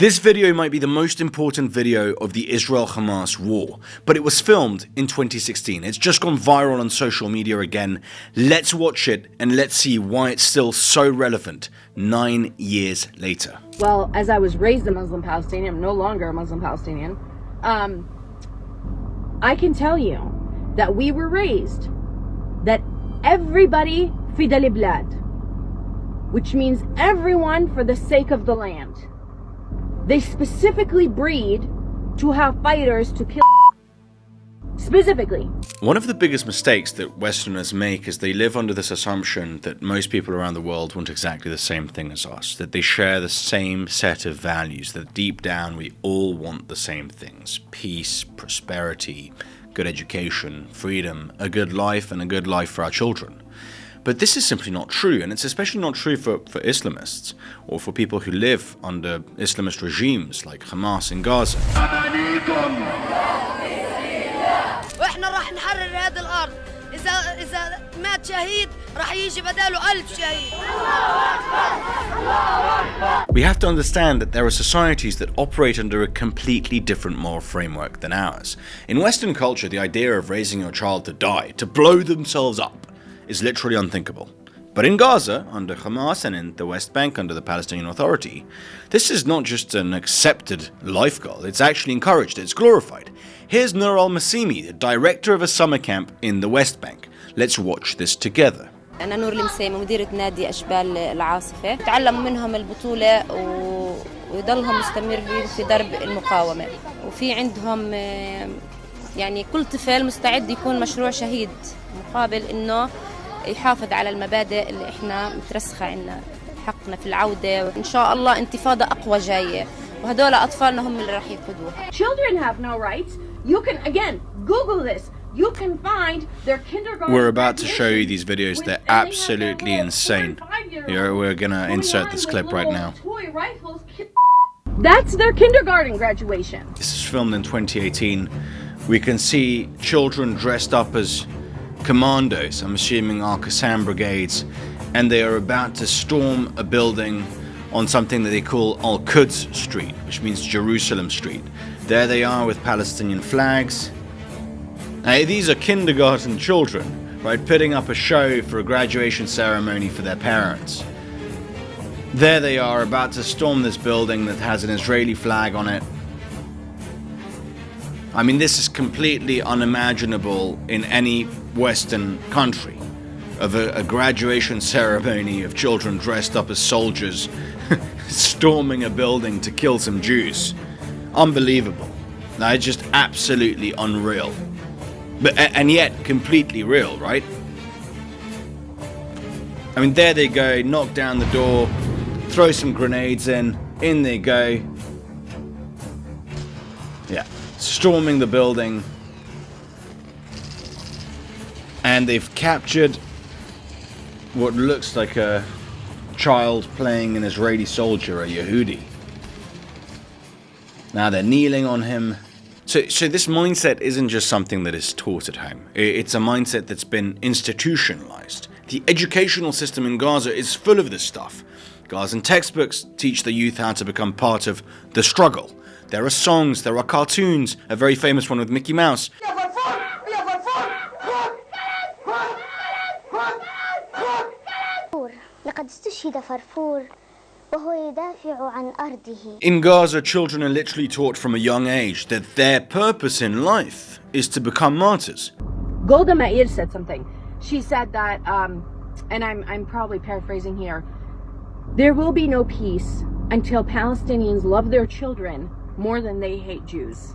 This video might be the most important video of the Israel-Hamas war, but it was filmed in 2016. It's just gone viral on social media again. Let's watch it and let's see why it's still so relevant 9 years later. Well, as I was raised a Muslim Palestinian, I'm no longer a Muslim Palestinian, I can tell you that we were raised that everybody fi dal blad, which means everyone for the sake of the land. They specifically breed to have fighters to kill. Specifically. One of the biggest mistakes that Westerners make is they live under this assumption that most people around the world want exactly the same thing as us, that they share the same set of values, that deep down we all want the same things: peace, prosperity, good education, freedom, a good life, and a good life for our children. But this is simply not true, and it's especially not true for Islamists, or for people who live under Islamist regimes like Hamas in Gaza. We have to understand that there are societies that operate under a completely different moral framework than ours. In Western culture, the idea of raising your child to die, to blow themselves up, is literally unthinkable. But in Gaza, under Hamas, and in the West Bank under the Palestinian Authority, this is not just an accepted life goal, it's actually encouraged, it's glorified. Here's Nur al-Masimi, the director of a summer camp in the West Bank. Let's watch this together. أنا نور المسامي مديرة نادي أشبال العاصفة. تعلموا منهم البطولة ويضلهم مستمرين في درب المقاومة. وفي عندهم يعني كل طفل مستعد يكون مشروع شهيد مقابل إنه يحافظ على المبادئ اللي إحنا مترسخة عنا، حقنا في العودة، وإن شاء الله انتفاضة أقوى جاية، وهدول أطفالنا هم اللي راح يقودوها. Children have no rights. You can, again, Google this. You can find their kindergarten. We're about to show you these videos. They're absolutely insane. We're gonna insert this clip right now. That's their kindergarten graduation. This is filmed in 2018. We can see children dressed up as commandos, I'm assuming Al-Qassam brigades, and they are about to storm a building on something that they call Al-Quds Street, which means Jerusalem Street. There they are with Palestinian flags. Now, these are kindergarten children, right, putting up a show for a graduation ceremony for their parents. There they are about to storm this building that has an Israeli flag on it. I mean, this is completely unimaginable in any Western country, of a graduation ceremony of children dressed up as soldiers storming a building to kill some Jews. Unbelievable. That is just absolutely unreal. And yet completely real, right? I mean, there they go, knock down the door, throw some grenades in they go. Yeah, storming the building. And they've captured what looks like a child playing an Israeli soldier, a Yehudi. Now they're kneeling on him. So this mindset isn't just something that is taught at home. It's a mindset that's been institutionalized. The educational system in Gaza is full of this stuff. Gazan textbooks teach the youth how to become part of the struggle. There are songs, there are cartoons, a very famous one with Mickey Mouse. In Gaza, children are literally taught from a young age that their purpose in life is to become martyrs. Golda Meir said something. She said that, and I'm probably paraphrasing here, there will be no peace until Palestinians love their children more than they hate Jews.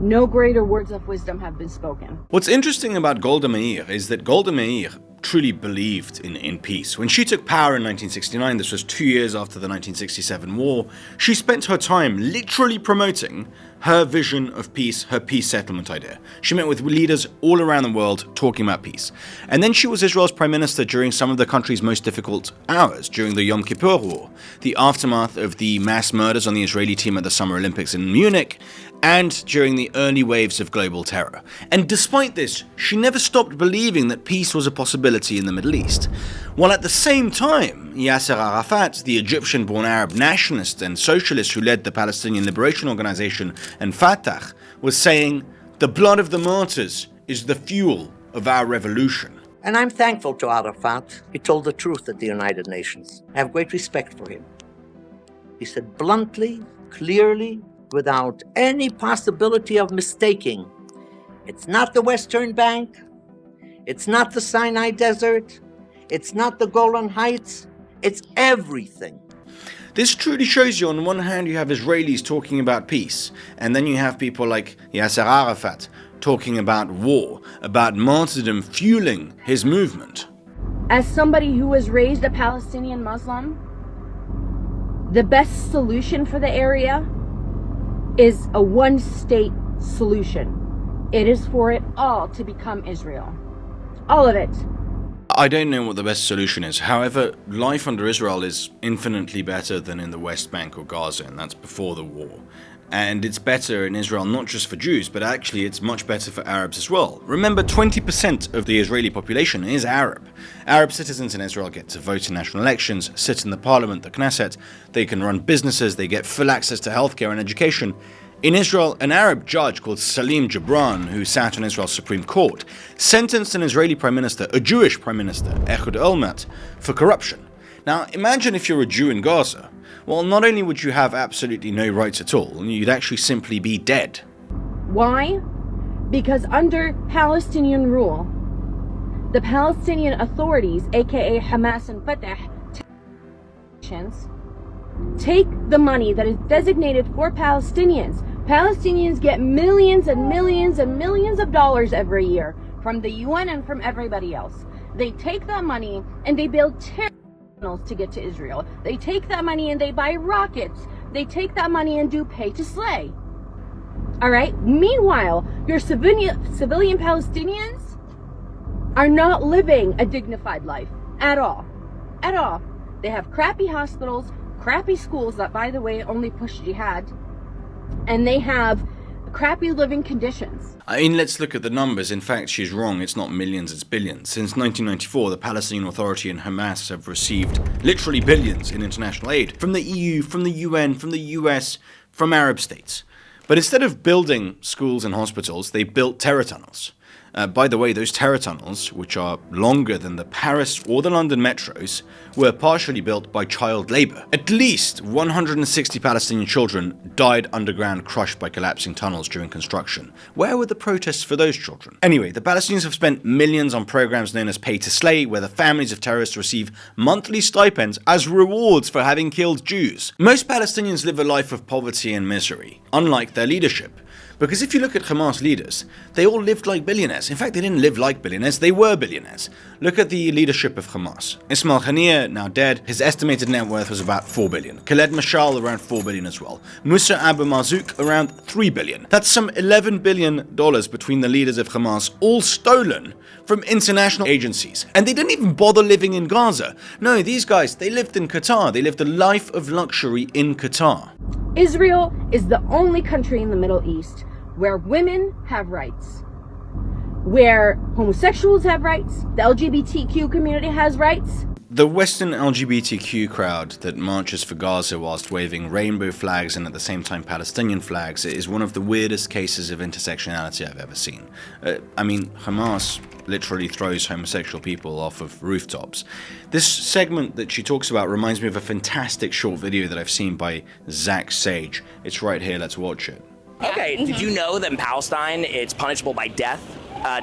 No greater words of wisdom have been spoken. What's interesting about Golda Meir is that Golda Meir truly believed in peace. When she took power in 1969, this was 2 years after the 1967 war, she spent her time literally promoting her vision of peace, her peace settlement idea. She met with leaders all around the world talking about peace. And then she was Israel's prime minister during some of the country's most difficult hours, during the Yom Kippur War, the aftermath of the mass murders on the Israeli team at the Summer Olympics in Munich, and during the early waves of global terror. And despite this, she never stopped believing that peace was a possibility in the Middle East. While at the same time, Yasser Arafat, the Egyptian-born Arab nationalist and socialist who led the Palestinian Liberation Organization and Fatah, was saying, "The blood of the martyrs is the fuel of our revolution." And I'm thankful to Arafat. He told the truth at the United Nations. I have great respect for him. He said bluntly, clearly, without any possibility of mistaking, it's not the Western Bank, it's not the Sinai Desert, it's not the Golan Heights, it's everything. This truly shows you, on one hand, you have Israelis talking about peace, and then you have people like Yasser Arafat talking about war, about martyrdom fueling his movement. As somebody who was raised a Palestinian Muslim, the best solution for the area is a one-state solution. It is for it all to become Israel. All of it. I don't know what the best solution is. However, life under Israel is infinitely better than in the West Bank or Gaza, and that's before the war. And it's better in Israel not just for Jews, but actually it's much better for Arabs as well. Remember, 20% of the Israeli population is Arab. Arab citizens in Israel get to vote in national elections, sit in the parliament, the Knesset, they can run businesses, they get full access to healthcare and education. In Israel, an Arab judge called Salim Gibran, who sat on Israel's Supreme Court, sentenced an Israeli prime minister, a Jewish prime minister, Ehud Olmert, for corruption. Now, imagine if you're a Jew in Gaza. Well, not only would you have absolutely no rights at all, you'd actually simply be dead. Why? Because under Palestinian rule, the Palestinian authorities, aka Hamas and Fatah, take the money that is designated for Palestinians. Palestinians get millions and millions and millions of dollars every year from the UN and from everybody else. They take that money and they build tunnels to get to Israel. They take that money and they buy rockets. They take that money and do pay to slay. All right? Meanwhile, your civilian Palestinians are not living a dignified life at all. At all. They have crappy hospitals, crappy schools that, by the way, only push jihad, and they have crappy living conditions. I mean, let's look at the numbers. In fact, she's wrong. It's not millions, it's billions. Since 1994, the Palestinian Authority and Hamas have received literally billions in international aid from the EU, from the UN, from the US, from Arab states. But instead of building schools and hospitals, they built terror tunnels. By the way, those terror tunnels, which are longer than the Paris or the London metros, were partially built by child labor. At least 160 Palestinian children died underground, crushed by collapsing tunnels during construction. Where were the protests for those children? Anyway, the Palestinians have spent millions on programs known as pay to slay, where the families of terrorists receive monthly stipends as rewards for having killed Jews. Most Palestinians live a life of poverty and misery, unlike their leadership. Because if you look at Hamas leaders, they all lived like billionaires. In fact, they didn't live like billionaires, they were billionaires. Look at the leadership of Hamas. Ismail Haniyeh, now dead, his estimated net worth was about 4 billion. Khaled Mashal, around 4 billion as well. Musa Abu Marzouk, around 3 billion. That's some $11 billion between the leaders of Hamas, all stolen from international agencies. And they didn't even bother living in Gaza. No, these guys, they lived in Qatar. They lived a life of luxury in Qatar. Israel is the only country in the Middle East where women have rights, where homosexuals have rights, the LGBTQ community has rights. The Western LGBTQ crowd that marches for Gaza whilst waving rainbow flags and at the same time Palestinian flags is one of the weirdest cases of intersectionality I've ever seen. I mean, Hamas literally throws homosexual people off of rooftops. This segment that she talks about reminds me of a fantastic short video that I've seen by Zach Sage. It's right here, let's watch it. Okay, did you know that in Palestine it's punishable by death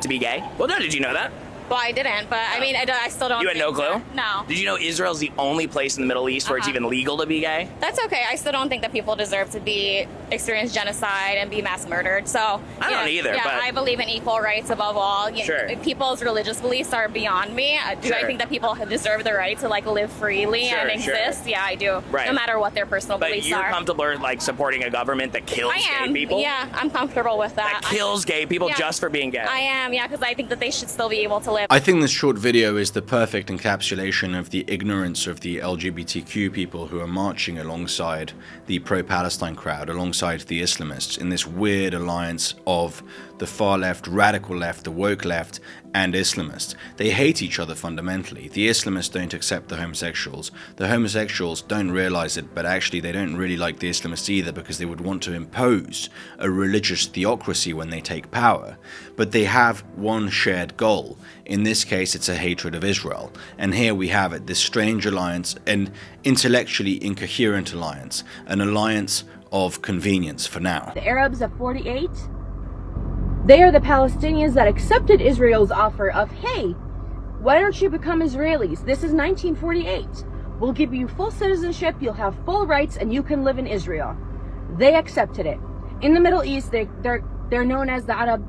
to be gay? Well, no, did you know that? Well, I didn't, but I mean, I still don't. You had no clue? No. Did you know Israel's the only place in the Middle East where it's even legal to be gay? That's okay. I still don't think that people deserve to experience genocide and be mass murdered. So I don't either. Yeah, but I believe in equal rights above all. Sure. People's religious beliefs are beyond me. Do I think that people deserve the right to live freely and exist? Sure. Yeah, I do. Right. No matter what their personal beliefs are. But you're comfortable supporting a government that kills gay people? Yeah, I'm comfortable with that. That kills gay people just for being gay? I am, yeah, because I think that they should still be able to live. I think this short video is the perfect encapsulation of the ignorance of the LGBTQ people who are marching alongside the pro-Palestine crowd, alongside the Islamists, in this weird alliance of the far left, radical left, the woke left, and Islamists. They hate each other fundamentally. The Islamists don't accept the homosexuals. The homosexuals don't realize it, but actually they don't really like the Islamists either because they would want to impose a religious theocracy when they take power. But they have one shared goal. In this case, it's a hatred of Israel. And here we have it, this strange alliance, an intellectually incoherent alliance, an alliance of convenience for now. The Arabs of 48, they are the Palestinians that accepted Israel's offer of, hey, why don't you become Israelis? This is 1948. We'll give you full citizenship, you'll have full rights, and you can live in Israel. They accepted it. In the Middle East, they're known as the Arab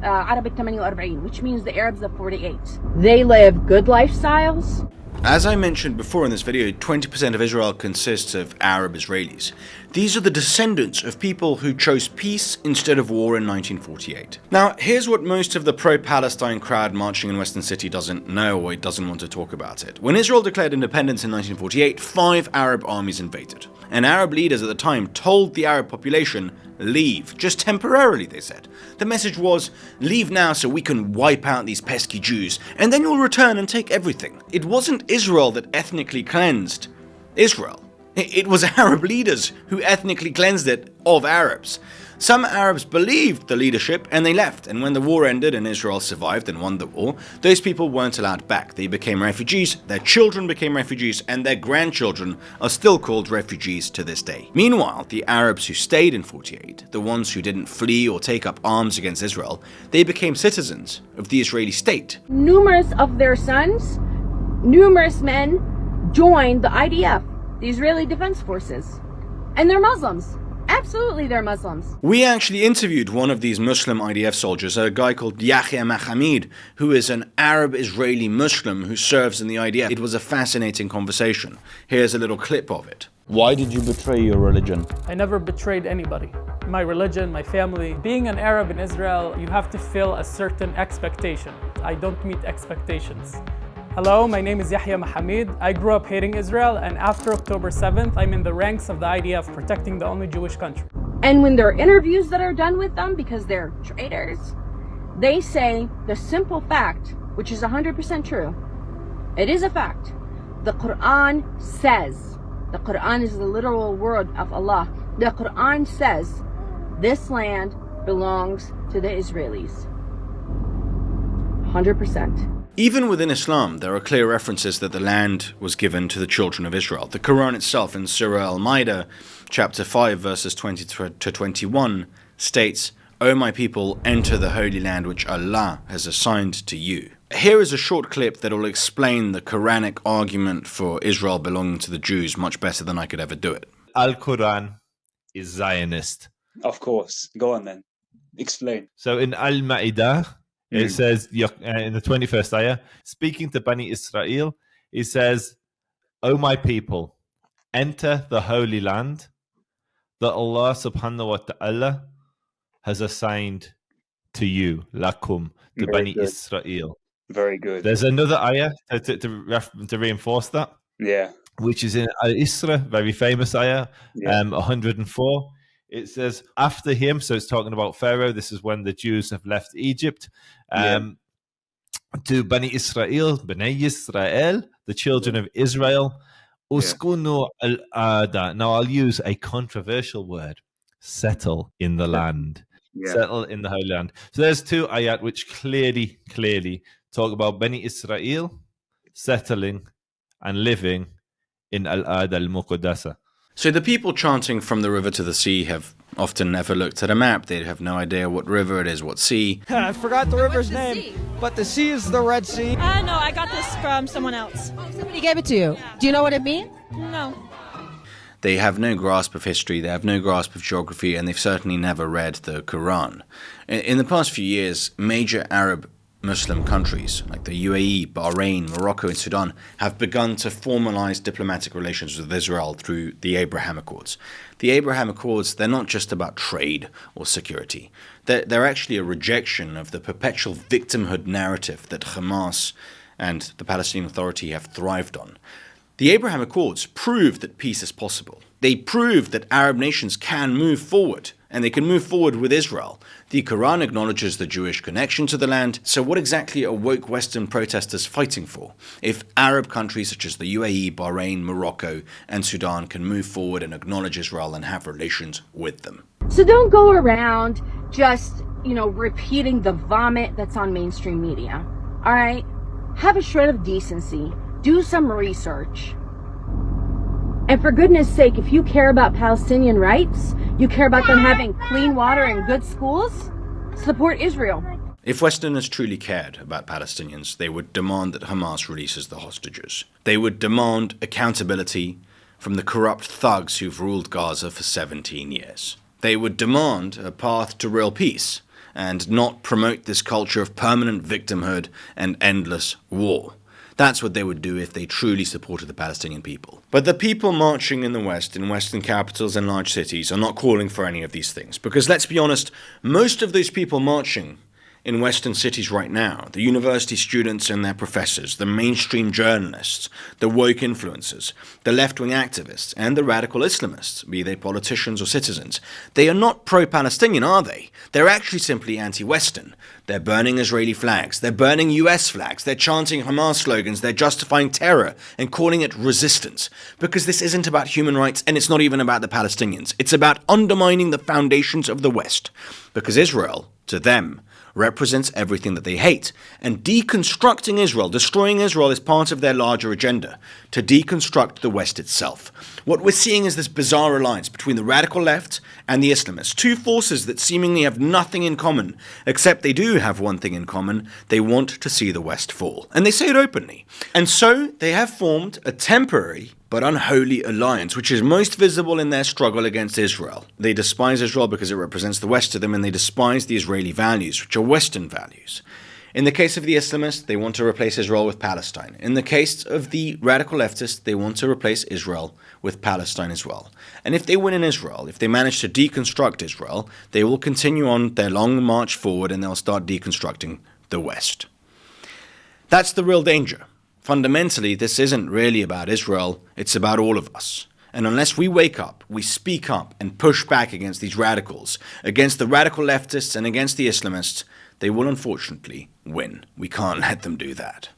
al-48, which means the Arabs of 48. They live good lifestyles. As I mentioned before in this video, 20% of Israel consists of Arab Israelis. These are the descendants of people who chose peace instead of war in 1948. Now, here's what most of the pro-Palestine crowd marching in Western City doesn't know or doesn't want to talk about it. When Israel declared independence in 1948, 5 Arab armies invaded. And Arab leaders at the time told the Arab population, leave, just temporarily, they said. The message was, leave now so we can wipe out these pesky Jews, and then you'll return and take everything. It wasn't Israel that ethnically cleansed Israel. It was Arab leaders who ethnically cleansed it of Arabs. Some Arabs believed the leadership and they left, and when the war ended and Israel survived and won the war, those people weren't allowed back. They became refugees, their children became refugees, and their grandchildren are still called refugees to this day. Meanwhile, the Arabs who stayed in 48, the ones who didn't flee or take up arms against Israel, they became citizens of the Israeli state. Numerous of their sons, numerous men joined the IDF, the Israeli Defense Forces, and they're Muslims. Absolutely, they're Muslims. We actually interviewed one of these Muslim IDF soldiers, a guy called Yahya Mahamid, who is an Arab Israeli Muslim who serves in the IDF. It was a fascinating conversation. Here's a little clip of it. Why did you betray your religion? I never betrayed anybody. My religion, my family. Being an Arab in Israel, you have to fill a certain expectation. I don't meet expectations. Hello, my name is Yahya Mahamid. I grew up hating Israel, and after October 7th, I'm in the ranks of the IDF, protecting the only Jewish country. And when there are interviews that are done with them, because they're traitors, they say the simple fact, which is 100% true, it is a fact. The Quran says, the Quran is the literal word of Allah. The Quran says, this land belongs to the Israelis. 100%. Even within Islam, there are clear references that the land was given to the children of Israel. The Quran itself in Surah Al-Ma'idah, chapter 5, verses 20 to 21, states, O my people, enter the holy land which Allah has assigned to you. Here is a short clip that will explain the Quranic argument for Israel belonging to the Jews much better than I could ever do it. Al-Quran is Zionist. Of course. Go on then. Explain. So in Al-Ma'idah, it says in the 21st ayah, speaking to Bani Israel, it says, O my people, enter the holy land that Allah subhanahu wa ta'ala has assigned to you, lakum, to Bani Israel. Very good. There's another ayah to reinforce that. Yeah. Which is in Al-Isra, very famous ayah, 104. It says, after him, so it's talking about Pharaoh, this is when the Jews have left Egypt, to Bani Israel, the children of Israel, uskunu al-ada. Now, I'll use a controversial word, settle in the land, settle in the Holy Land. So there's two ayat which clearly talk about Bani Israel settling and living in al-ada al-muqaddasa. So the people chanting from the river to the sea have often never looked at a map. They have no idea what river it is, what sea. I forgot the river's name, but the sea is the Red Sea. No, I got this from someone else. Oh, somebody gave it to you. Yeah. Do you know what it means? No. They have no grasp of history, they have no grasp of geography, and they've certainly never read the Quran. In the past few years, major Arab Muslim countries like the UAE, Bahrain, Morocco and Sudan have begun to formalize diplomatic relations with Israel through the Abraham Accords. The Abraham Accords, they're not just about trade or security. They're actually a rejection of the perpetual victimhood narrative that Hamas and the Palestinian Authority have thrived on. The Abraham Accords prove that peace is possible. They prove that Arab nations can move forward, and they can move forward with Israel. The Quran acknowledges the Jewish connection to the land, so what exactly are woke Western protesters fighting for? If Arab countries such as the UAE, Bahrain, Morocco, and Sudan can move forward and acknowledge Israel and have relations with them. So don't go around just, repeating the vomit that's on mainstream media. All right? Have a shred of decency. Do some research. And for goodness sake, if you care about Palestinian rights, you care about them having clean water and good schools, support Israel. If Westerners truly cared about Palestinians, they would demand that Hamas releases the hostages. They would demand accountability from the corrupt thugs who've ruled Gaza for 17 years. They would demand a path to real peace and not promote this culture of permanent victimhood and endless war. That's what they would do if they truly supported the Palestinian people. But the people marching in the West, in Western capitals and large cities, are not calling for any of these things. Because let's be honest, most of those people marching in Western cities right now, the university students and their professors, the mainstream journalists, the woke influencers, the left-wing activists, and the radical Islamists, be they politicians or citizens, they are not pro-Palestinian, are they? They're actually simply anti-Western. They're burning Israeli flags, they're burning US flags, they're chanting Hamas slogans, they're justifying terror and calling it resistance. Because this isn't about human rights and it's not even about the Palestinians. It's about undermining the foundations of the West. Because Israel, to them, represents everything that they hate. And deconstructing Israel, destroying Israel, is part of their larger agenda, to deconstruct the West itself. What we're seeing is this bizarre alliance between the radical left and the Islamists, two forces that seemingly have nothing in common, except they do have one thing in common: they want to see the West fall. And they say it openly. And so they have formed a temporary but unholy alliance, which is most visible in their struggle against Israel. They despise Israel because it represents the West to them, and they despise the Israeli values, which are Western values. In the case of the Islamists, they want to replace Israel with Palestine. In the case of the radical leftists, they want to replace Israel with Palestine as well. And if they win in Israel, if they manage to deconstruct Israel, they will continue on their long march forward and they'll start deconstructing the West. That's the real danger. Fundamentally, this isn't really about Israel, it's about all of us. And unless we wake up, we speak up and push back against these radicals, against the radical leftists and against the Islamists, they will unfortunately win. We can't let them do that.